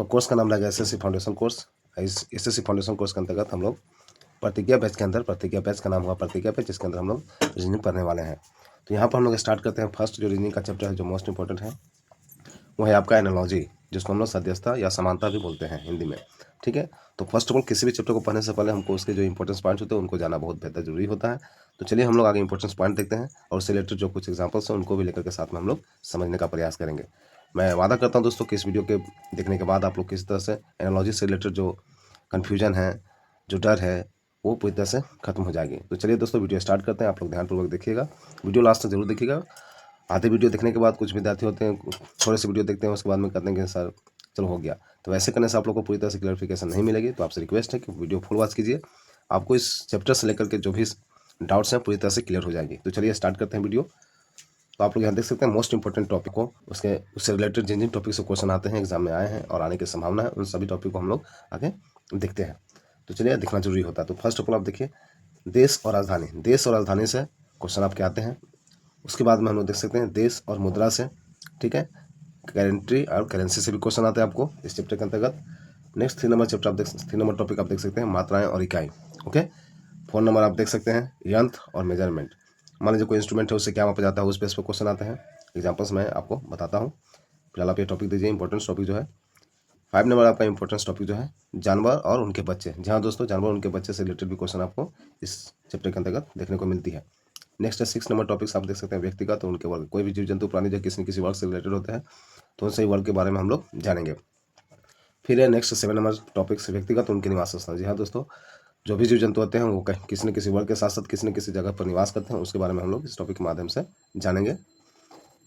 और कोर्स का नाम लगा एसएससी फाउंडेशन कोर्स। इस एसएससी फाउंडेशन कोर्स के अंतर्गत हम लोग प्रतिज्ञा बैच के अंदर, प्रतिज्ञा बैच का नाम हुआ प्रतिज्ञा बैच, जिसके अंदर हम लोग रीजनिंग पढ़ने वाले हैं। तो यहाँ पर हम लोग स्टार्ट करते हैं। फर्स्ट जो रीजनिंग का चैप्टर है, जो मोस्ट इंपॉर्टेंट है, वो है आपका एनालॉजी, जिसको हम लोग सदस्यता या समानता भी बोलते हैं हिंदी में। ठीक है, तो फर्स्ट ऑफ ऑल किसी भी चैप्टर को पढ़ने से पहले हमको उसके जो इंपॉर्टेंस पॉइंट्स होते हैं उनको जाना बहुत बेहतर जरूरी होता है। तो चलिए हम लोग आगे इंपॉर्टेंस पॉइंट देखते हैं और उससे रिलेटेड जो कुछ एग्जांपल्स हैं उनको भी लेकर के साथ में हम लोग समझने का प्रयास करेंगे। मैं वादा करता हूं दोस्तों कि इस वीडियो के देखने के बाद आप लोग किसी तरह से एनालॉजी से रिलेटेड जो कन्फ्यूजन है, जो डर है, वो पूरी तरह से खत्म हो जाएगी। तो चलिए दोस्तों वीडियो स्टार्ट करते हैं। आप लोग ध्यानपूर्वक देखिएगा, वीडियो लास्ट तक जरूर देखिएगा। आधे वीडियो देखने के बाद कुछ विद्यार्थी होते हैं थोड़े से वीडियो देखते हैं, उसके बाद में कहते हैं कि सर चलो हो गया। तो वैसे करने से आप लोग को पूरी तरह से क्लैरिफिकेशन नहीं मिलेगी। तो आपसे रिक्वेस्ट है कि वीडियो फुल वॉच कीजिए, आपको इस चैप्टर से लेकर के जो भी डाउट्स हैं पूरी तरह से क्लियर हो जाएगी। तो चलिए स्टार्ट करते हैं वीडियो। तो आप लोग यहाँ देख सकते हैं मोस्ट इंपॉर्टेंट टॉपिक को, उससे रिलेटेड जिन जिन टॉपिक से क्वेश्चन आते हैं, एग्जाम में आए हैं और आने की संभावना है, उन सभी टॉपिक को हम लोग आगे देखते हैं। तो चलिए देखना जरूरी होता है। तो फर्स्ट ऑफ ऑल आप देखिए, देश और राजधानी। देश और राजधानी से क्वेश्चन आपके आते हैं। उसके बाद में हम लोग देख सकते हैं देश और मुद्रा से, ठीक है, करेंट्री और करेंसी से भी क्वेश्चन आते हैं आपको इस चैप्टर के अंतर्गत। नेक्स्ट 3 नंबर चैप्टर आप देख 3 नंबर टॉपिक आप देख सकते हैं मात्राएं और इकाई। ओके, 4 नंबर आप देख सकते हैं यंत्र और मेजरमेंट। मान लीजिए कोई इंस्ट्रूमेंट है, उससे क्या मापा जाता है, उस बेस पर क्वेश्चन आते हैं। एग्जाम्पल्स मैं आपको बताता हूँ। फिलहाल आप ये टॉपिक दीजिए, इंपॉर्टेंस टॉपिक जो है। 5 नंबर आपका इंपॉर्टेंस टॉपिक जो है जानवर और उनके बच्चे। जी हाँ दोस्तों, जानवर और उनके बच्चे से रिलेटेड भी क्वेश्चन आपको इस चैप्टर के अंतर्गत देखने को मिलती है। नेक्स्ट है 6 नंबर टॉपिक्स आप देख सकते हैं व्यक्तिगत और उनके वर्ग। कोई भी जीव जंतु प्राणी जो किसी न किसी वर्ग से रिलेटेड होते हैं, तो उन सही वर्ग के बारे में हम लोग जानेंगे। फिर है नेक्स्ट 7 नंबर टॉपिक्स व्यक्तिगत उनके निवास स्थान। जी हाँ दोस्तों, जो भी जीव जंतु होते हैं वो किसी न किसी वर्ग के साथ साथ किसी न किसी जगह पर निवास करते हैं, उसके बारे में हम लोग इस टॉपिक के माध्यम से जानेंगे।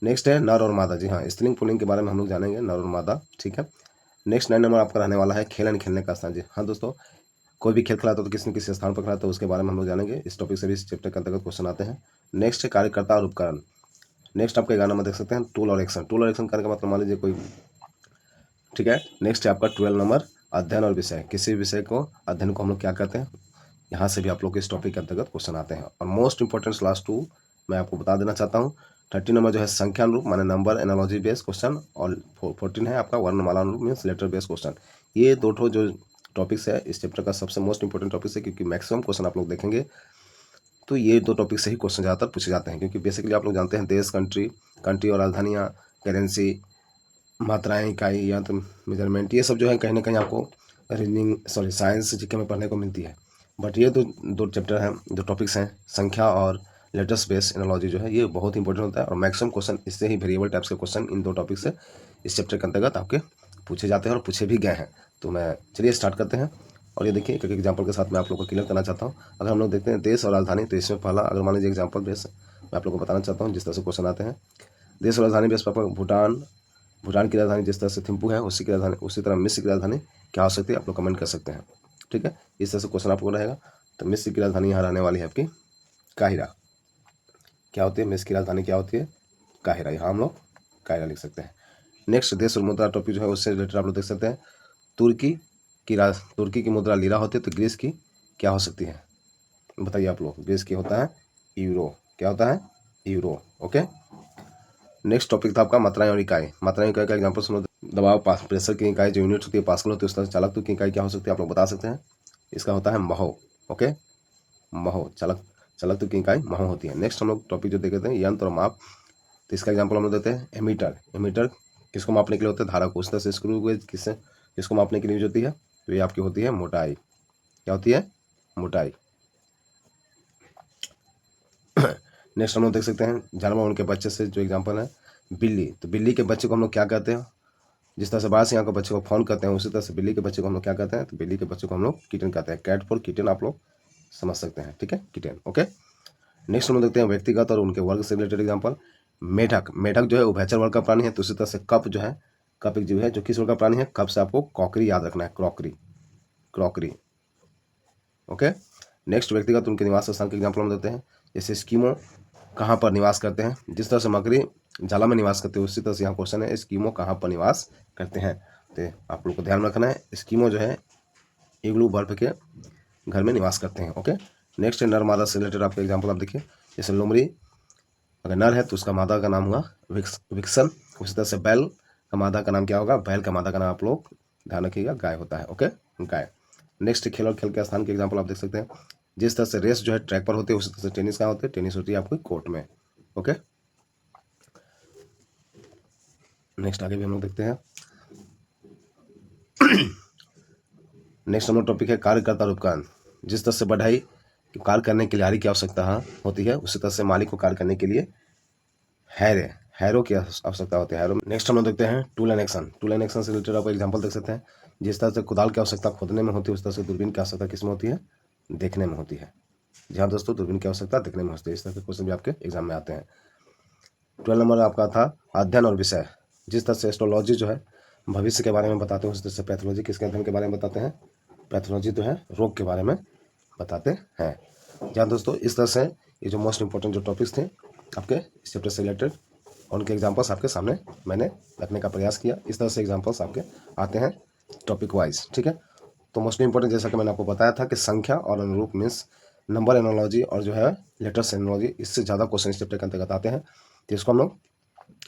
नेक्स्ट है नर और मादा। जी हाँ, स्त्रीलिंग पुल्लिंग के बारे में हम लोग जानेंगे, नर और मादा। ठीक है, नेक्स्ट 9 नंबर आपका रहने वाला है खेल एंड खेलने का स्थान। जी हाँ दोस्तों, कोई भी खेल खिलाता तो किसी न किसी स्थान पर खिलाता है, उसके बारे में हम लोग जानेंगे। इस टॉपिक से भी इस चैप्टर के अंतर्गत क्वेश्चन आते हैं। नेक्स्ट है कार्यकर्ता और उपकरण। नेक्स्ट आपका 11 नंबर देख सकते हैं टूल और एक्शन। टूल और एक्शन करने का मतलब मान लीजिए कोई, ठीक है। नेक्स्ट है आपका 12 नंबर अध्ययन और विषय। किसी विषय को अध्ययन को हम लोग क्या कहते हैं, यहाँ से भी आप लोग इस टॉपिक के अंतर्गत क्वेश्चन आते हैं। और मोस्ट इंपॉर्टेंट लास्ट 2 मैं आपको बता देना चाहता हूँ। 13 नंबर जो है संख्यानुरूप माने नंबर एनालॉजी बेस्ड क्वेश्चन, और 14 है आपका वर्णमाला अनुरूप मीन्स लेटर बेस्ड क्वेश्चन। ये दो ठो जो टॉपिक्स है इस चैप्टर का सबसे मोस्ट इंपॉर्टेंट टॉपिक्स है, क्योंकि मैक्सिमम क्वेश्चन आप लोग देखेंगे तो ये दो टॉपिक से ही क्वेश्चन ज़्यादातर पूछे जाते हैं। क्योंकि बेसिकली आप लोग जानते हैं देश, कंट्री और राजधानियाँ, करेंसी, मात्राएं, इकाई, यंत्र, मेजरमेंट, ये सब जो है कहीं ना कहीं आपको रीजनिंग साइंस जीके में पढ़ने को मिलती है। बट ये दो चैप्टर हैं, दो टॉपिक्स हैं, संख्या और लेटर्स बेस्ड एनालॉजी जो है, ये बहुत इंपॉर्टेंट होता है। और मैक्सिमम क्वेश्चन इससे ही वेरिएबल टाइप्स के क्वेश्चन इन दो टॉपिक से इस चैप्टर के अंतर्गत आपके पूछे जाते हैं और पूछे भी गए हैं। तो मैं चलिए स्टार्ट करते हैं। और ये देखिए एक एक एग्जाम्पल के साथ मैं आप लोग को क्लियर करना चाहता हूँ। अगर हम लोग देखते हैं देश और राजधानी, तो इसमें पहला अगर मान लीजिए एग्जाम्पल बेस मैं आप लोग को बताना चाहता हूँ जिस तरह से क्वेश्चन आते हैं। देश और राजधानी बेस पर भूटान की राजधानी जिस तरह से थिम्पू है, उसी तरह मिस्र की राजधानी क्या हो सकती है, आप लोग कमेंट कर सकते हैं। ठीक है, इस तरह से क्वेश्चन आपको रहेगा। तो मिस्र की राजधानी यहाँ रहने वाली है आपकी काहिरा। क्या होती है मिस्र की राजधानी, क्या होती है काहिरा, यहाँ हम लोग काहिरा लिख सकते हैं। नेक्स्ट देश और मुद्रा टॉपिक जो है उससे रिलेटेड आप लोग देख सकते हैं। तुर्की की मुद्रा लीरा होती है, तो ग्रीस की क्या हो सकती है बताइए आप लोग। ग्रीस की होता है यूरो। क्या होता है यूरो। ओके, नेक्स्ट टॉपिक था आपका मात्राएं और इकाई। मात्राएं इकाई का एग्जांपल सुनो। दबाव, प्रेशर की इकाई जो यूनिट होती है पास्कल होती है, उस तरह से चालकत्व की इकाई क्या हो सकती है आप लोग बता सकते हैं। इसका होता है महो। ओके, महो, चालकत्व की इकाई महो होती है। नेक्स्ट हम लोग टॉपिक जो देखते हैं यंत्र और माप। तो इसका एग्जाम्पल हम लोग देते हैं एमीटर। एमीटर किसको मापने के लिए होता है, धारा को। उस तरह से स्क्रू गेज किसको मापने के लिए यूज होती है, तो ये आपकी होती है मोटाई। क्या होती है मोटाई। नेक्स्ट हम लोग देख सकते हैं जानवर उनके बच्चे से जो एग्जांपल है बिल्ली। तो बिल्ली के बच्चे को हम लोग क्या कहते हैं, जिस तरह से बाहर से यहाँ के बच्चे को फोन करते हैं, उसी तरह से बिल्ली के बच्चे को हम लोग क्या कहते हैं, तो बिल्ली के बच्चे को हम लोग किटन कहते हैं। कैट फॉर किटन आप लोग समझ सकते हैं। ठीक है, किटन। ओके, नेक्स्ट हम लोग देखते हैं व्यक्तिगत और उनके वर्ग से रिलेटेड एग्जाम्पल। मेढक। मेढक जो है उभयचर वर्ग का प्राणी है। तो उसी तरह से कप जो है, कप एक जीव है जो किस वर्ग का प्राणी है, कप से आपको क्रॉकरी याद रखना है, क्रॉकरी। ओके, नेक्स्ट व्यक्तिगत उनके निवास स्थान के एग्जाम्पल हम देते हैं। जैसे स्कीमो कहाँ पर निवास करते हैं, जिस तरह से मकड़ी जाला में निवास करते हैं, उसी तरह से यहाँ क्वेश्चन है स्कीमो कहाँ पर निवास करते हैं। तो आप लोग को ध्यान रखना है स्कीमो जो है इग्लू बर्फ के घर में निवास करते हैं। ओके, नेक्स्ट है नर मादा से रिलेटेड आपका एग्जाम्पल आप देखिए। जैसे लोमड़ी अगर नर है तो उसका मादा का नाम हुआ विक्सन। उसी तरह से बैल का मादा का नाम क्या होगा, बैल का मादा का नाम आप लोग ध्यान रखिएगा, गाय होता है। ओके, गाय। नेक्स्ट, खेल और खेल के स्थान के एग्जाम्पल आप देख सकते हैं। जिस तरह से रेस जो है ट्रैक पर होती है, उसी तरह से टेनिस कहाँ होती है, टेनिस होती है आपकी कोर्ट में। ओके, नेक्स्ट आगे भी हम लोग देखते हैं। नेक्स्ट हम लोग टॉपिक है कार्यकर्ता और उपकरण। जिस तरह से बढ़ाई कार्य करने के लिए आरी की आवश्यकता होती है, उसी तरह से मालिक को कार्य करने के लिए हैरो की आवश्यकता होती है, हैरो। नेक्स्ट हम लोग देखते हैं tool and action. Tool and action से रिलेटेड आप एग्जांपल देख सकते हैं। जिस तरह से कुदाल की आवश्यकता खोदने में होती है, उस तरह से दूरबीन की आवश्यकता किस में होती है, देखने में होती है। जी हाँ दोस्तों, दूरबीन की आवश्यकता देखने में होती है। इस तरह के क्वेश्चन भी आपके एग्जाम में आते हैं। 12 नंबर आपका था अध्ययन और विषय। जिस तरह से एस्ट्रोलॉजी जो है भविष्य के बारे में बताते हैं, उस तरह से पैथोलॉजी किसके अध्ययन के बारे में बताते हैं, पैथोलॉजी तो है रोग के बारे में बताते हैं। जी हाँ दोस्तों, इस तरह से ये जो मोस्ट इंपॉर्टेंट जो टॉपिक्स थे आपके इस चैप्टर से रिलेटेड, उनके एग्जाम्पल्स आपके सामने मैंने रखने का प्रयास किया। इस तरह से एग्जाम्पल्स आपके आते हैं टॉपिक वाइज। ठीक है, तो मोस्टली इंपॉर्टेंट जैसा कि मैंने आपको बताया था कि संख्या और अनुरूप मीन्स नंबर एनोलॉजी और जो है लेटर्स एनोलॉजी, इससे ज़्यादा क्वेश्चन इस चैप्टर के अंतर्गत आते हैं। तो इसको हम लोग,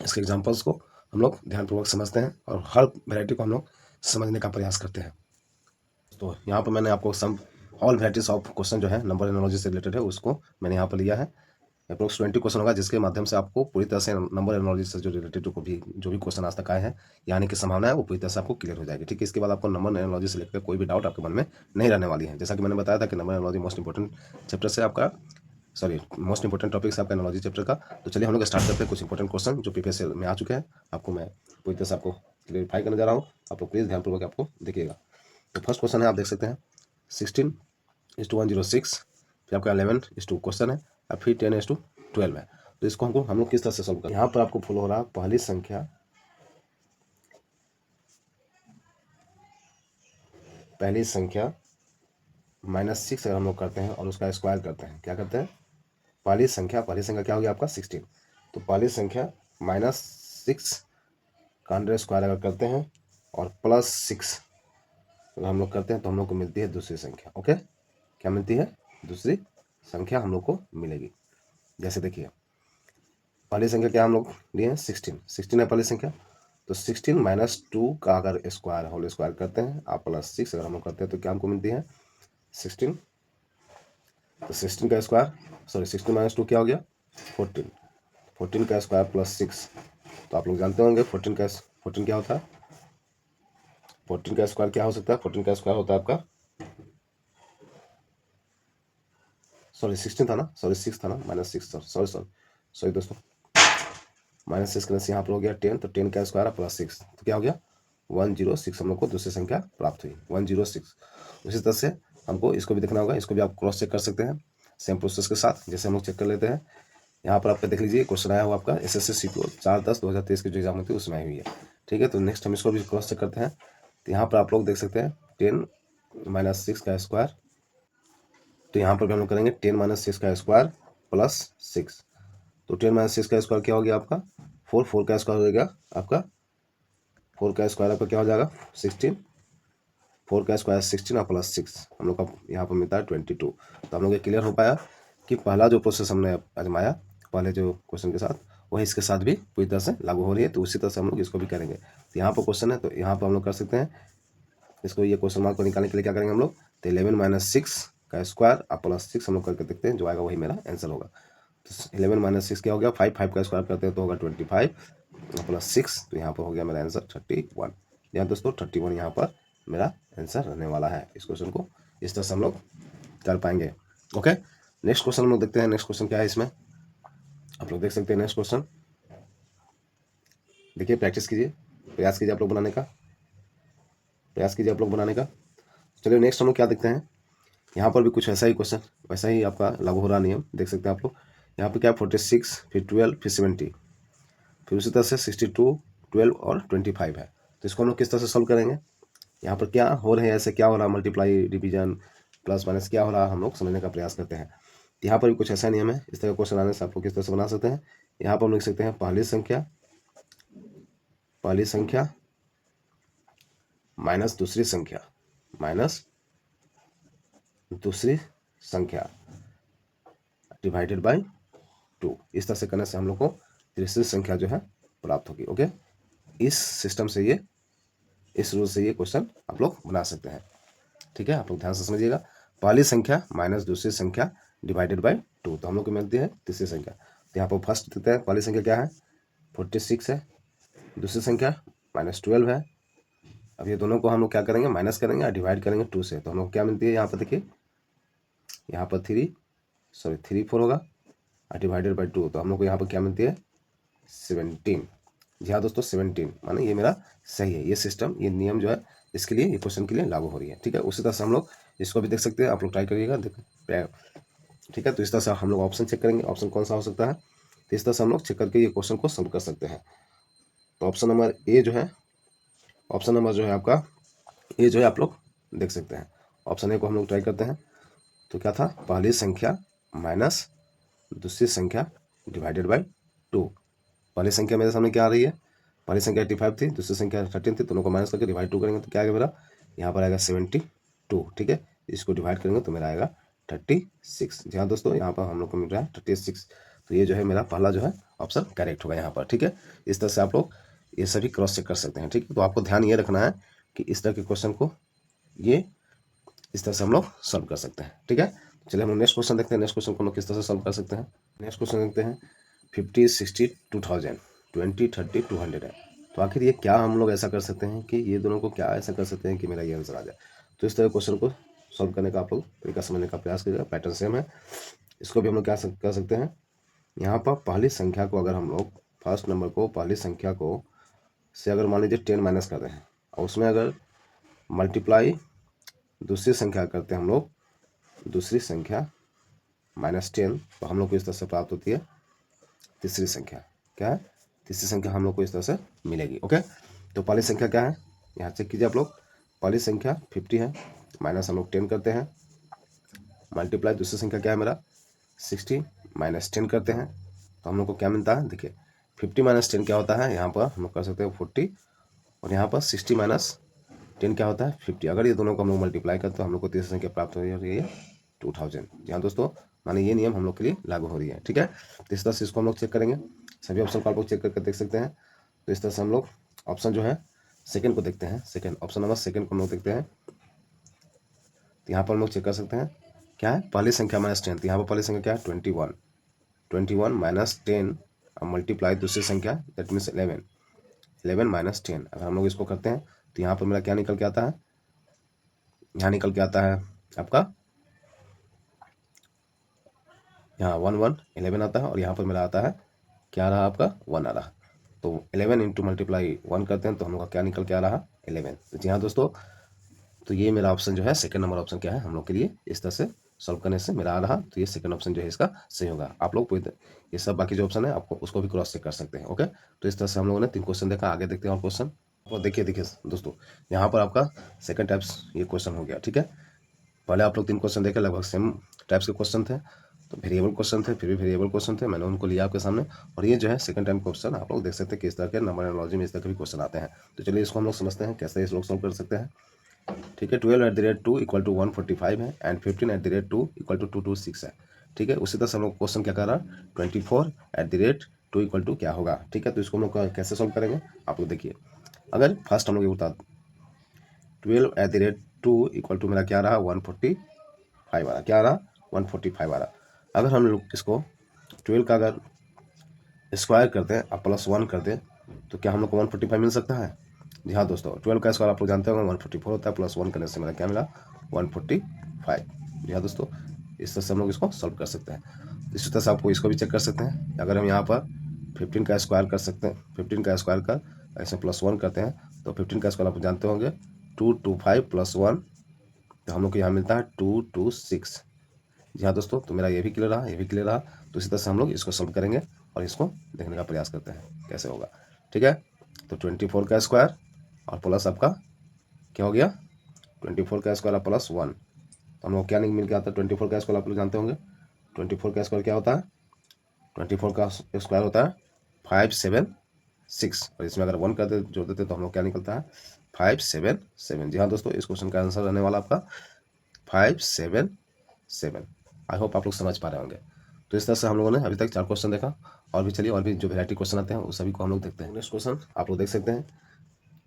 इसके एग्जाम्पल्स को हम लोग ध्यानपूर्वक समझते हैं और हर वैरायटी को हम लोग समझने का प्रयास करते हैं। तो यहाँ पर मैंने आपको some all varieties of question जो है नंबर एनोलॉजी से रिलेटेड है, उसको मैंने यहाँ पर लिया है। अप्रोक्स 20 क्वेश्चन होगा, जिसके माध्यम से आपको पूरी तरह से नंबर एनोलॉजी से जो रिलेटेड जो भी क्वेश्चन आज तक आए हैं, यानी कि संभावना है वो पूरी तरह से आपको क्लियर हो जाएगी। ठीक है, इसके बाद आपको नंबर एनोलॉजी से लेकर कोई भी डाउट आपके मन में नहीं रहने वाली है। जैसा कि मैंने बताया था कि number analogy most important chapter से आपका, मोस्ट इंपॉर्टेंट टॉपिक है आपका एनोलॉजी चैप्टर का। तो चलिए हम लोग स्टार्ट करते हैं कुछ इंपॉर्टेंट क्वेश्चन जो प्रीवियस में आ चुके हैं। आपको मैं पूरी तरह से आपको क्लियरिफाई करने जा रहा हूँ, आप लोग प्लीज़ ध्यानपूर्वक आपको देखिएगा। तो फर्स्ट क्वेश्चन है, आप देख सकते हैं 16:106, फिर आपका 11:2 क्वेश्चन है, और फिर 10:12 है। तो इसको हम लोग किस तरह से सॉल्व करें। यहाँ पर आपको फॉलो हो रहा पहली संख्या -6 अगर हम लोग करते हैं और उसका स्क्वायर करते हैं, क्या करते हैं, पहली संख्या क्या होगी आपका 16। तो पहली संख्या -6 का अंडर स्क्वायर अगर करते हैं और +6 अगर हम लोग करते हैं, तो हम लोग को मिलती है दूसरी संख्या। ओके, क्या मिलती है, दूसरी संख्या हम लोग को मिलेगी। जैसे देखिए, पहली संख्या क्या हम लोग लिए, 16 है पहली संख्या। तो 16 - 2 का अगर स्क्वायर होल स्क्वायर करते हैं आप +6 अगर हम लोग करते हैं, तो क्या हमको मिलती है 16। तो 16 का स्क्वायर, 16 - 2 क्या हो गया 14, 14 का स्क्वायर +6। तो आप लोग जानते होंगे 14 क्या होता है, 14 का स्क्वायर क्या हो सकता है, 14 का स्क्वायर होता है आपका, 16 था ना, 6 था ना, -6, सॉरी दोस्तों, -6 करने से यहाँ पर हो गया 10, तो 10 का स्क्वायर +6, तो क्या हो गया 106। हम लोग को दूसरी संख्या प्राप्त हुई 106। उसी तरह से हमको इसको भी देखना होगा, इसको भी आप क्रॉस चेक कर सकते हैं सेम प्रोसेस के साथ। जैसे हम लोग चेक कर लेते हैं, यहाँ पर आपका देख लीजिए क्वेश्चन आया हुआ आपका SSC CPO 4/10/2023 की जो एग्जाम होती है उसमें आई हुई है। ठीक है, तो नेक्स्ट हम इसको भी क्रॉस चेक करते हैं। तो यहाँ पर आप लोग देख सकते हैं 10 - 6 का स्क्वायर, तो यहाँ पर भी हम लोग करेंगे 10 - 6 का स्क्वायर +6। तो 10 - 6 का स्क्वायर क्या हो गया आपका 4 का स्क्वायर हो गया आपका, 4 का स्क्वायर आपका क्या हो जाएगा 16, 4 का स्क्वायर 16 और +6 हम लोग का यहाँ पर मिलता है 22। तो हम लोग ये क्लियर हो पाया कि पहला जो प्रोसेस हमने आजमाया पहले जो क्वेश्चन के साथ, वही इसके साथ भी पूरी तरह से लागू हो रही है। तो उसी तरह से हम लोग इसको भी करेंगे। तो यहाँ पर क्वेश्चन है, तो यहाँ पर हम लोग कर सकते हैं इसको, ये क्वेश्चन मार्क को निकालने के लिए क्या करेंगे हम लोग, तो 11 - 6 का स्क्वायर और +6 हम लोग करके देखते हैं, जो आएगा वही मेरा आंसर होगा। तो 11 - 6 क्या हो गया 5 का स्क्वायर करते हैं तो होगा 25 +6, तो यहाँ पर हो गया मेरा आंसर 31। यहाँ दोस्तों 31 यहाँ पर मेरा आंसर रहने वाला है। इस क्वेश्चन को इस तरह से हम लोग कर पाएंगे। ओके, नेक्स्ट क्वेश्चन हम लोग देखते हैं। नेक्स्ट क्वेश्चन क्या है इसमें, आप लोग देख सकते हैं। नेक्स्ट क्वेश्चन देखिए, प्रैक्टिस कीजिए, प्रयास कीजिए आप लोग बनाने का, चलिए नेक्स्ट हम लोग क्या देखते हैं। यहाँ पर भी कुछ ऐसा ही क्वेश्चन, वैसा ही आपका लागू हो रहा नियम देख सकते हैं आप लोग। यहाँ पर क्या 46, फिर 12, फिर 70, फिर उसी तरह से 62, 12 और 25 है। तो इसको हम लोग किस तरह से सॉल्व करेंगे, यहाँ पर क्या हो रहे हैं, ऐसे क्या हो रहा है, मल्टीप्लाई, डिवीजन, प्लस माइनस क्या हो रहा है, हम लोग समझने का प्रयास करते हैं। यहाँ पर भी कुछ ऐसा नियम है, इस तरह का क्वेश्चन आने से आप लोग किस तरह से बना सकते हैं। यहाँ पर हम लिख सकते हैं पहली संख्या माइनस दूसरी संख्या डिवाइडेड बाई 2। इस तरह से करने से हम लोग को तीसरी संख्या जो है प्राप्त होगी। ओके, इस सिस्टम से ये इस रूल से ये क्वेश्चन आप लोग बना सकते हैं। ठीक है, आप लोग ध्यान से समझिएगा। पहली संख्या माइनस दूसरी संख्या डिवाइडेड बाई 2, तो हम लोग को मिलती है तीसरी संख्या। तो यहाँ पर फर्स्ट देते हैं, पहली संख्या क्या है 46 है, दूसरी संख्या -12 है। अब ये दोनों को हम लोग क्या करेंगे, माइनस करेंगे और डिवाइड करेंगे 2 से, तो हम लोग क्या मिलती है यहाँ पर देखिए, यहाँ पर 3 4 होगा और डिवाइडेड बाई 2, तो हम लोग को यहाँ पर क्या मिलती है 17। जी हाँ दोस्तों 17, माने ये मेरा सही है। ये सिस्टम, ये नियम जो है इसके लिए, ये क्वेश्चन के लिए लागू हो रही है। ठीक है, उसी तरह से हम लोग इसको भी देख सकते हैं, आप लोग ट्राई करिएगा। ठीक है, तो इस तरह से हम लोग ऑप्शन चेक करेंगे, ऑप्शन कौन सा हो सकता है, तो इस तरह से हम लोग चेक करके ये क्वेश्चन को सॉल्व कर सकते हैं। तो ऑप्शन नंबर ए जो है, ऑप्शन नंबर जो है आपका ए जो है, आप लोग देख सकते हैं। ऑप्शन ए को हम लोग ट्राई करते हैं। तो क्या था, पहली संख्या माइनस दूसरी संख्या डिवाइडेड बाई 2। पहली संख्या मेरे सामने क्या आ रही है, पहली संख्या 85 थी, दूसरी संख्या 13 थी, दोनों को माइनस करके डिवाइड 2 करेंगे तो क्या आएगा मेरा, यहाँ पर आएगा 72। ठीक है, इसको डिवाइड करेंगे तो मेरा आएगा 36। जी हाँ दोस्तों, यहाँ पर हम लोग को मिल रहा है 36। तो ये जो है मेरा पहला जो है ऑप्शन करेक्ट होगा यहाँ पर। ठीक है, इस तरह से आप लोग ये सभी क्रॉस चेक कर सकते हैं। ठीक है, तो आपको ध्यान ये रखना है कि इस तरह के क्वेश्चन को ये इस तरह से हम लोग सॉल्व कर सकते हैं। ठीक है, चलिए हम नेक्स्ट क्वेश्चन देखते हैं। नेक्स्ट क्वेश्चन को हम लोग किस तरह से सॉल्व कर सकते हैं। नेक्स्ट क्वेश्चन देखते हैं, 50 60 2000 20 30 200 है। तो आखिर ये क्या हम लोग ऐसा कर सकते हैं कि ये दोनों को क्या ऐसा कर सकते हैं कि मेरा ये आंसर आ जाए। तो इस तरह क्वेश्चन को सॉल्व करने का आप लोग तरीका समझने का प्रयास करिएगा। पैटर्न सेम है, इसको भी हम लोग क्या कर सकते हैं, यहाँ पर पहली संख्या को अगर हम लोग फर्स्ट नंबर को पहली संख्या को से अगर मान लीजिए 10 माइनस कर रहे हैं और उसमें अगर मल्टीप्लाई दूसरी संख्या करते हैं हम लोग, दूसरी संख्या -10, तो हम लोग को इस तरह से प्राप्त होती है तीसरी संख्या। क्या है, तीसरी संख्या हम लोग को इस तरह से मिलेगी। ओके, तो पहली संख्या क्या है, यहाँ चेक कीजिए आप लोग। पहली संख्या 50 है, माइनस हम लोग 10 करते हैं, मल्टीप्लाई दूसरी संख्या क्या है मेरा 60 -10 करते हैं, तो हम लोग को क्या मिलता है, देखिए 50 - 10 क्या होता है, यहाँ पर हम लोग कर सकते हैं 40, और यहाँ पर 60 - 10 क्या होता है 50। अगर ये दोनों को हम लोग मल्टीप्लाई करते तो हम लोग को तीसरी संख्या प्राप्त हो रही है 2000। जी हाँ दोस्तों, माने ये नियम हम लोग के लिए लागू हो रही है। ठीक है, तो इस तरह से इसको हम लोग चेक करेंगे, सभी ऑप्शन को आप लोग चेक करके देख सकते हैं। तो इस तरह से हम लोग ऑप्शन जो है सेकंड को देखते हैं, सेकंड ऑप्शन नंबर सेकंड को हम लोग देखते हैं। तो यहाँ पर हम लोग चेक कर सकते हैं क्या है, पहली संख्या -10, तो यहाँ पर पहली संख्या क्या है 21 -10 और मल्टीप्लाई दूसरी संख्या दैट मीन्स 11 -10। अगर हम लोग इसको करते हैं तो यहाँ पर मेरा क्या निकल के आता है, यहाँ निकल के आता है आपका, यहाँ 1 1 11 आता है, और यहाँ पर मेरा आता है क्या रहा आपका 1 आ रहा। तो 11 इंटू मल्टीप्लाई 1 करते हैं तो हम लोग का क्या निकल के आ रहा 11। तो जी हाँ दोस्तों, तो ये मेरा ऑप्शन जो है सेकंड नंबर ऑप्शन क्या है हम लोग के लिए इस तरह से सॉल्व करने से मेरा आ रहा, तो ये सेकंड ऑप्शन जो है इसका सही होगा। आप लोग ये सब बाकी जो ऑप्शन है आपको उसको भी क्रॉस चेक कर सकते हैं। ओके, तो इस तरह से हम लोगों ने 3 क्वेश्चन देखा, आगे देखते हैं और क्वेश्चन। और देखिए दोस्तों, यहाँ पर आपका सेकंड टाइप्स ये क्वेश्चन हो गया। ठीक है, पहले आप लोग 3 क्वेश्चन देखे, लगभग सेम टाइप्स के क्वेश्चन थे, तो वेरिएबल क्वेश्चन थे, फिर भी वेरिएबल क्वेश्चन थे, मैंने उनको लिया आपके सामने। और ये जो है सेकंड टाइम क्वेश्चन आप लोग देख सकते हैं किस तरह के नंबर एनालॉजी में इस तरह के भी क्वेश्चन आते हैं। तो चलिए इसको हम लोग समझते हैं कैसे इस लोग सॉल्व कर सकते हैं। ठीक है, 12 @ 2 = 145 है, एंड 15 @ 2 = 226 है। ठीक है, उसी तरह से हम लोग क्वेश्चन क्या कर रहा है 24 @ 2 = क्या होगा। ठीक है, तो इसको हम लोग कैसे सॉल्व करेंगे आप लोग देखिए। अगर फर्स्ट हम लोग ये बता 12 @ 2 = मेरा क्या रहा 145 आ रहा, क्या आ रहा 145 आ रहा। अगर हम लोग इसको 12 का अगर स्क्वायर करते हैं और +1 कर दें तो क्या हम लोग को 145 मिल सकता है। जी हाँ दोस्तों, 12 का स्क्वायर आप लोग जानते होंगे 144 होता है, +1 करने से मेरा क्या मिला 145। जी हाँ दोस्तों, इस तरह से हम लोग इसको सॉल्व कर सकते हैं। इसी तरह से आपको इसको भी चेक कर सकते हैं। अगर हम यहाँ पर 15 का स्क्वायर कर सकते हैं, 15 का स्क्वायर कर ऐसे +1 करते हैं तो 15 का स्क्वायर आप जानते होंगे 225 + 1, तो हम लोग को यहाँ मिलता है 226। जी हाँ दोस्तों, तो मेरा ये भी क्लियर रहा, ये भी क्लियर रहा। तो इसी तरह से हम लोग इसको सॉल्व करेंगे और इसको देखने का प्रयास करते हैं कैसे होगा। ठीक है, तो 24 का स्क्वायर और प्लस आपका क्या हो गया 24 का स्क्वायर और +1, तो हम लोग क्या नहीं मिल के आता 24 का स्क्वायर आप लोग जानते होंगे। 24 का स्क्वायर क्या होता है, 24 का स्क्वायर होता है 576, और इसमें अगर 1 कर दे जोड़ देते तो हम लोग क्या निकलता है 577। जी हाँ दोस्तों, इस क्वेश्चन का आंसर रहने वाला आपका 577। आई होप आप लोग समझ पा रहे होंगे। तो इस तरह से हम लोगों ने अभी तक 4 क्वेश्चन देखा, और भी चलिए और भी जो वैरायटी क्वेश्चन आते हैं उस सभी को हम लोग देखते हैं। नेक्स्ट क्वेश्चन आप लोग देख सकते हैं,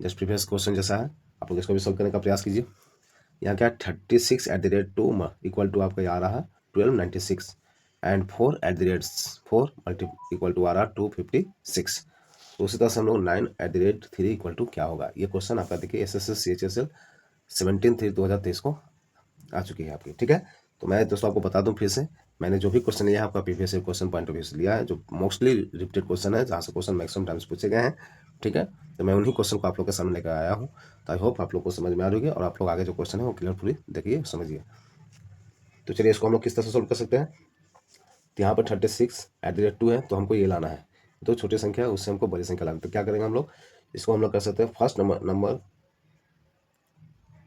जस्ट प्रीवियस क्वेश्चन जैसा है, आप लोग इसको भी सॉल्व करने का प्रयास कीजिए। यहाँ क्या 36 @ 2 = आपका आ रहा है 1296 एंड 4 मल्टी इक्वल टू आ रहा 256। तो उसी तरह से हम लोग 9 @ 3 इक्वल टू क्या होगा। ये क्वेश्चन आपका देखिए SSC CHSL 17/3/2023 को आ चुकी है आपकी। ठीक है, तो मैं दोस्तों आपको बता दूं फिर से, मैंने जो भी क्वेश्चन लिया है आपका previous question point of view से लिया है, जो मोस्टली रिपीटेड क्वेश्चन है, जहाँ से क्वेश्चन मैक्सिमम टाइम्स पूछे गए हैं। ठीक है, तो मैं उन्हीं क्वेश्चन को आप लोग के सामने लेकर आया हूँ। तो आई होप आप लोग को समझ में आ रही होगी और आप लोग आगे जो क्वेश्चन है वो क्लियरफुली देखिए समझिए। तो चलिए इसको हम लोग किस तरह से सोल्व कर सकते हैं। तो यहाँ पर 36 @ 2 है, तो हमको ये लाना है। तो छोटी संख्या है उससे हमको बड़ी संख्या लाना है। तो क्या करेंगे हम लोग, इसको हम लोग कर सकते हैं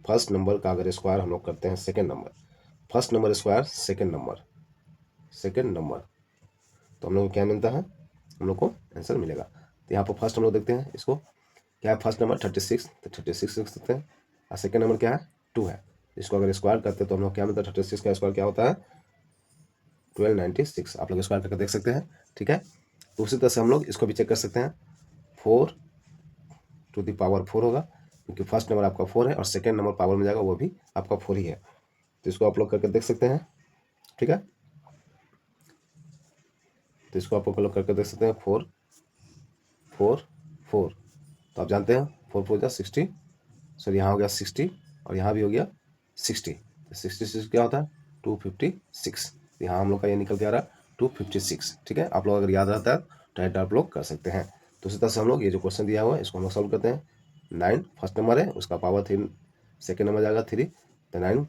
फर्स्ट नंबर का अगर स्क्वायर हम लोग करते हैं second number, first number square second number, तो हम लोग को क्या मिलता है, हम लोग को आंसर मिलेगा। तो यहाँ पर फर्स्ट हम लोग देखते हैं इसको, क्या है फर्स्ट नंबर 36, तो 36 लिख सकते हैं, और सेकेंड नंबर क्या है 2 है। इसको अगर स्क्वायर करते हैं तो हम लोग क्या मिलता है, 36 का स्क्वायर क्या होता है 1296। आप लोग स्क्वायर करके देख सकते हैं। ठीक है, तो उसी तरह से हम लोग इसको भी चेक कर सकते हैं, 4 होगा, क्योंकि फर्स्ट नंबर आपका 4 है और सेकेंड नंबर पावर में जाएगा वो भी आपका 4 ही है। तो इसको आप लोग करके देख सकते हैं। ठीक है, तो इसको आप लोग करके देख सकते हैं 4 4 4, तो आप जानते हैं 4 4 जा 60, सर यहाँ हो गया 60 और यहाँ भी हो गया 60, तो 66 क्या होता है 256। यहाँ हम लोग का ये निकल के आ रहा है 256। ठीक है, आप लोग अगर याद रहता है तो डायरेक्ट आप लोग कर सकते हैं। तो उसी तरह से हम लोग ये जो क्वेश्चन दिया हुआ है इसको हम लोग सॉल्व करते हैं। 9 फर्स्ट नंबर है, उसका पावर 3 सेकेंड नंबर जाएगा 3, तो 9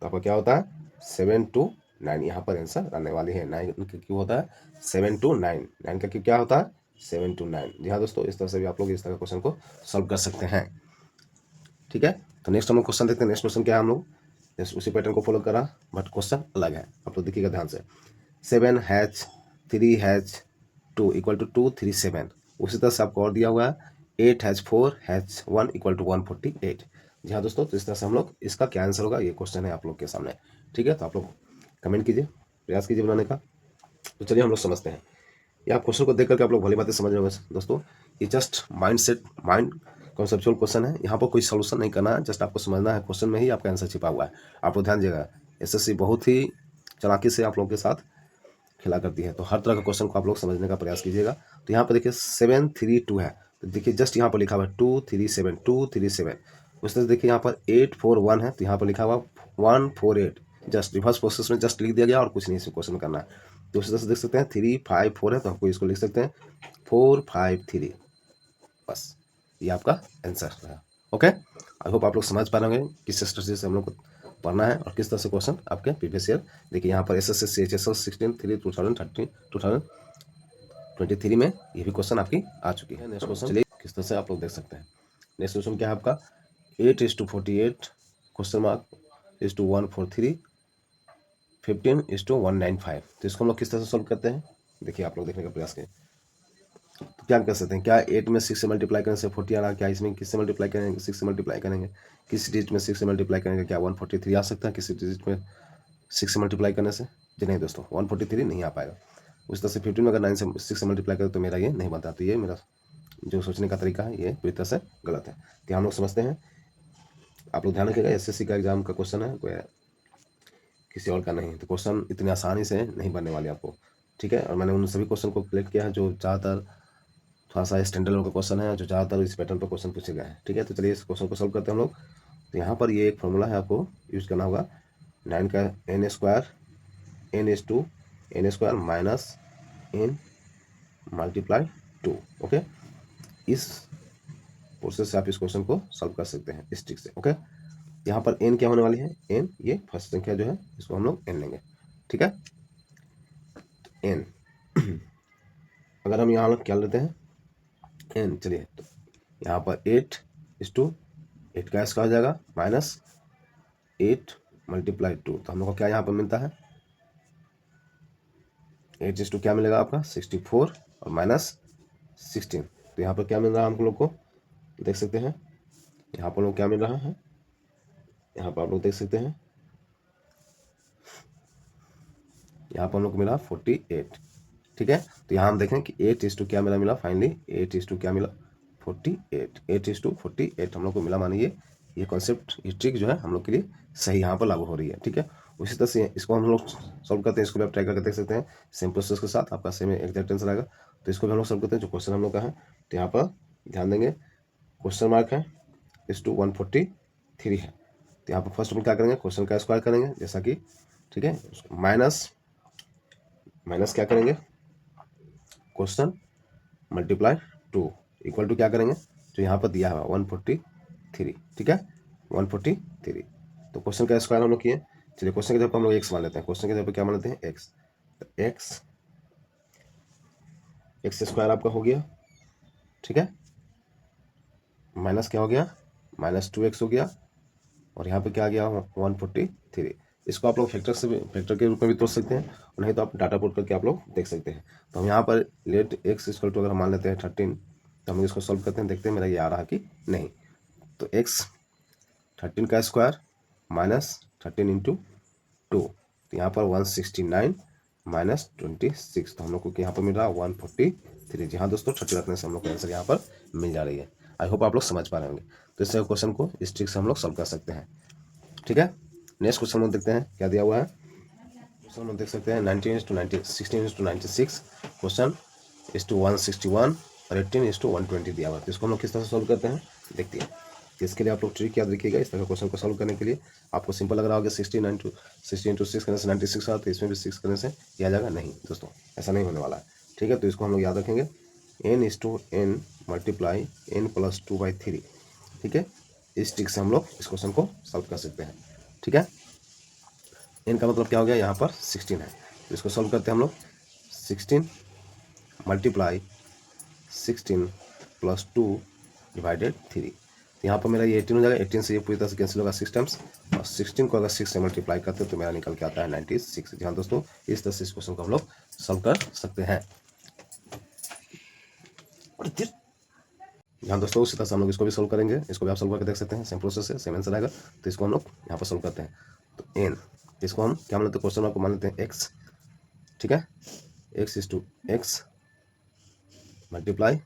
आपका क्या होता है 729। यहाँ पर आंसर आने वाली है 9 का क्यों होता है 729, 9 का क्यों क्या होता है 729। जी हाँ दोस्तों, इस तरह से भी आप लोग इस तरह क्वेश्चन को सॉल्व कर सकते हैं। ठीक है, तो नेक्स्ट हम लोग क्वेश्चन देखते हैं। नेक्स्ट क्वेश्चन क्या है, हम लोग जस्ट उसी पैटर्न को फॉलो करा बट क्वेश्चन अलग है, आप लोग देखिएगा ध्यान से। 7H3H2 = 237। उसी तरह से आपको और दिया हुआ है 8H4H1 = 148। जी हाँ दोस्तों, तो इस तरह से हम लोग इसका क्या आंसर होगा ये क्वेश्चन है आप लोग के सामने। ठीक है, तो आप लोग कमेंट कीजिए, प्रयास कीजिए बनाने का। तो चलिए हम लोग समझते हैं। ये आप क्वेश्चन को देख करके आप लोग भली बातें समझ रहे होंगे दोस्तों। ये जस्ट माइंड कॉन्सेप्चुअल क्वेश्चन है, यहाँ पर कोई सोल्यूशन नहीं करना है, जस्ट आपको समझना है, क्वेश्चन में ही आपका आंसर छिपा हुआ है। आप लोग ध्यान दीजिएगा, SSC बहुत ही चालाकी से आप लोगों के साथ खेला करती है, तो हर तरह का क्वेश्चन को आप लोग समझने का प्रयास कीजिएगा। तो यहाँ पर देखिए 732 है, तो देखिए जस्ट यहाँ पर लिखा हुआ है 237। उस तरह से देखिए यहाँ पर 841 है, तो यहाँ पर लिखा हुआ 148। जस्ट रिवर्स प्रोसेस में जस्ट लिख दिया गया और कुछ नहीं क्वेश्चन में करना है। तो उस तरह से देख सकते हैं 354 है, तो आपको इसको लिख सकते हैं 453, बस ये आपका आंसर है। ओके, आई होप आप लोग समझ पा रहे होंगे किस स्ट्रेटजी से हम लोग को पढ़ना है और किस तरह से क्वेश्चन आपके प्रीवियस ईयर। देखिए यहाँ पर SSC CHSL 2023 में ये भी क्वेश्चन आपकी आ चुकी है। नेक्स्ट क्वेश्चन चलिए किस तरह से आप लोग देख सकते हैं। नेक्स्ट क्वेश्चन क्या है आपका 8:48 (143) 15:195। तो इसको हम लोग किस तरह से सोल्व करते हैं, देखिए आप लोग देखने का प्रयास करें। तो क्या कर सकते हैं, क्या 8 में 6 से मल्टीप्लाई करने से 40 आ रहा है, क्या इसमें किससे मल्टीप्लाई करेंगे 6 से मल्टीप्लाई करेंगे, किस डिजिट में 6 से मल्टीप्लाई करेंगे, क्या 143 आ सकता है किसी डिजिट में 6 से मल्टीप्लाई करने से। जी नहीं दोस्तों, 143 नहीं आ पाएगा। उस तरह से 15 में अगर 9 से 6 से मल्टीप्लाई करें तो मेरा ये नहीं बनता। तो ये मेरा जो सोचने का तरीका है ये पूरी तरह से गलत है। तो हम लोग समझते हैं, आप लोग ध्यान रखिएगा SSC का एग्जाम का क्वेश्चन है, कोई किसी और का नहीं। तो क्वेश्चन इतनी आसानी से नहीं बनने वाले आपको। ठीक है, और मैंने उन सभी क्वेश्चन को कलेक्ट किया है जो ज़्यादातर थोड़ा सा स्टैंडर्ड लेवल का क्वेश्चन है, जो ज़्यादातर इस पैटर्न पर क्वेश्चन पूछे गए हैं। ठीक है, तो चलिए इस क्वेश्चन को सॉल्व करते हैं हम लोग। तो यहाँ पर ये एक फॉर्मूला है, आपको यूज़ करना होगा 9 का n² minus n multiply 2। Okay, इस प्रोसेस से आप इस क्वेश्चन को सॉल्व कर सकते हैं इस ट्रिक से। ओके, यहाँ पर n क्या होने वाली है, n ये फर्स्ट संख्या जो है इसको हम लोग n लेंगे। ठीक है, n अगर हम यहाँ क्या लेते हैं n, चलिए तो यहाँ पर 8 का स्क्वायर हो जाएगा माइनस 8 मल्टीप्लाई 2, तो हम लोग को क्या यहाँ पर मिलता है 8 क्या मिलेगा आपका 64 और माइनस 16। तो यहाँ पर क्या मिल रहा है हम लोग को देख सकते हैं, यहाँ पर लोग क्या मिल रहा है, यहाँ पर आप लोग देख सकते हैं, यहाँ पर हम लोग को मिला 48। ठीक है, तो यहाँ हम देखें कि 8 क्या मेरा मिला फाइनली 8 क्या मिला 48, 8:48 हम लोग को मिला। मानिए ये कॉन्सेप्ट, ये ट्रिक जो है हम लोग के लिए सही यहाँ पर लागू हो रही है, ठीक है। उसी तरह से इसको हम लोग सॉल्व करते हैं, इसको भी आप ट्राई करके देख सकते हैं सेम प्रोसेस के साथ, आपका सेम एग्जैक्ट आंसर आएगा। तो इसको भी हम लोग सॉल्व करते हैं, जो क्वेश्चन हम लोग का है। तो यहाँ पर ध्यान देंगे, क्वेश्चन मार्क है (143) है। तो यहाँ पर फर्स्ट में क्या करेंगे, क्वेश्चन का स्क्वायर करेंगे, जैसा कि, ठीक है। माइनस क्या करेंगे, क्वेश्चन मल्टीप्लाई 2 इक्वल टू क्या करेंगे, जो यहाँ पर दिया है 143, ठीक है, 143। तो क्वेश्चन का स्क्वायर हम लोग किए। चलिए क्वेश्चन के जगह पर हम लोग एक्स मान लेते हैं, क्वेश्चन के जगह पर क्या मान लेते हैं, एक्स। तो एक्स स्क्वायर आपका हो गया, ठीक है, माइनस क्या हो गया, -2x हो गया, और यहाँ पे क्या आ गया 143। इसको आप लोग फैक्टर के रूप में भी तोड़ सकते हैं, और नहीं तो आप डाटा पुट करके आप लोग देख सकते हैं। तो हम यहाँ पर लेट x इक्वल टू अगर हम मान लेते हैं 13, तो हम इसको सॉल्व करते हैं, देखते हैं मेरा ये आ रहा कि नहीं। तो x 13 का स्क्वायर -13 इंटू 2, तो यहाँ पर 169 -26, तो हम लोग को यहाँ पर मिल रहा 143। जी हाँ दोस्तों, 30 रखने से हम लोग को आंसर यहाँ पर मिल जा रही है। आई होप आप लोग समझ पा रहे होंगे। तो इस क्वेश्चन को इस ट्रिक से हम लोग सॉल्व कर सकते हैं, ठीक है। नेक्स्ट क्वेश्चन में देखते हैं क्या दिया हुआ है। क्वेश्चन में देख सकते हैं 16:96 क्वेश्चन (161) और 18:120 दिया हुआ है। तो इसको हम लोग किस तरह से सॉल्व करते हैं देखते हैं। तो इसके लिए आप लोग ट्रिक याद रखिएगा। इस तरह का क्वेश्चन को सॉल्व करने के लिए आपको सिंपल लग रहा होगा 16 इंटू 6 करने से 96 आता है, इसमें भी 6 करने से किया जाएगा। नहीं दोस्तों, ऐसा नहीं होने वाला है, ठीक है। तो इसको हम लोग याद रखेंगे, n मल्टीप्लाई n+2/3, ठीक है। इस ट्रिक से हम लोग इस क्वेश्चन को सॉल्व कर सकते हैं, ठीक है। n का मतलब क्या हो गया, यहाँ पर 16 है। तो इसको सॉल्व करते हैं हम लोग, 16 मल्टीप्लाई 16 + 2/3। तो यहाँ पर मेरा ये 18 हो जाएगा, 18 से ये पूरी तरह से कैंसिल होगा 6 टाइम्स, और 16 को अगर 6 से मल्टीप्लाई करते हैं तो मेरा निकल के आता है 96। जी हाँ दोस्तों, इस तरह से इस क्वेश्चन को हम लोग सॉल्व कर सकते हैं। यहाँ दोस्तों उसी तरह से हम लोग इसको भी सॉल्व करेंगे, इसको भी आप सॉल्व करके देख सकते हैं, सेम प्रोसेस है, सेम आंसर आएगा। तो इसको हम लोग यहाँ पर सॉल्व करते हैं। तो n, इसको हम क्या मान लेते हैं, क्वेश्चन मार्क को मान लेते हैं x, ठीक है। x मल्टीप्लाई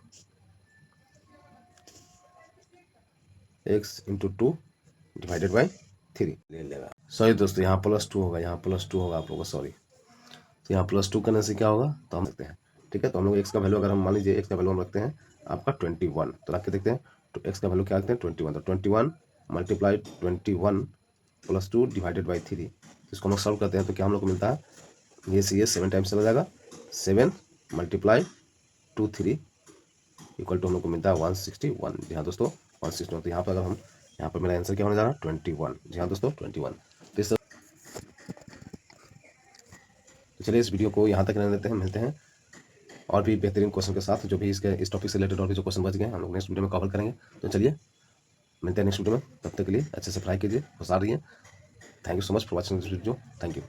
x इंटू 2/3 ले लेगा। सॉरी दोस्तों, यहाँ +2 होगा, यहाँ +2 होगा आप लोगों को, सॉरी। तो यहाँ +2 करने से क्या होगा, तो हम देखते हैं, ठीक है। तो हम लोग x का वैल्यू, अगर हम मान लीजिए x का वैल्यू हम रखते हैं आपका 21, तो रख के देखते हैं। तो x का वैल्यू क्या रखते हैं 21, तो 21 मल्टीप्लाई 21 + 2/3। इसको हम लोग सॉल्व करते हैं तो क्या हम लोग को मिलता है, ये से ये 7 टाइम्स चला जाएगा, 7 मल्टीप्लाई 23 इक्वल टू हम लोग को मिलता है 161। जी हाँ दोस्तों, 161। तो यहाँ पर अगर हम, यहाँ पर मेरा आंसर क्या होने जा रहा है 21। जी हाँ दोस्तों, 21। तो चलिए इस वीडियो को यहाँ तक रहने देते हैं, मिलते हैं और भी बेहतरीन क्वेश्चन के साथ, जो भी इस टॉपिक से रिलेटेड और भी जो क्वेश्चन बच गए हम लोग नेक्स्ट वीडियो में कवर करेंगे। तो चलिए मिलते हैं नेक्स्ट वीडियो में, तब तक के लिए अच्छे से पढ़ाई कीजिए, होशियार रहिए। Thank you so much for watching this video, thank you.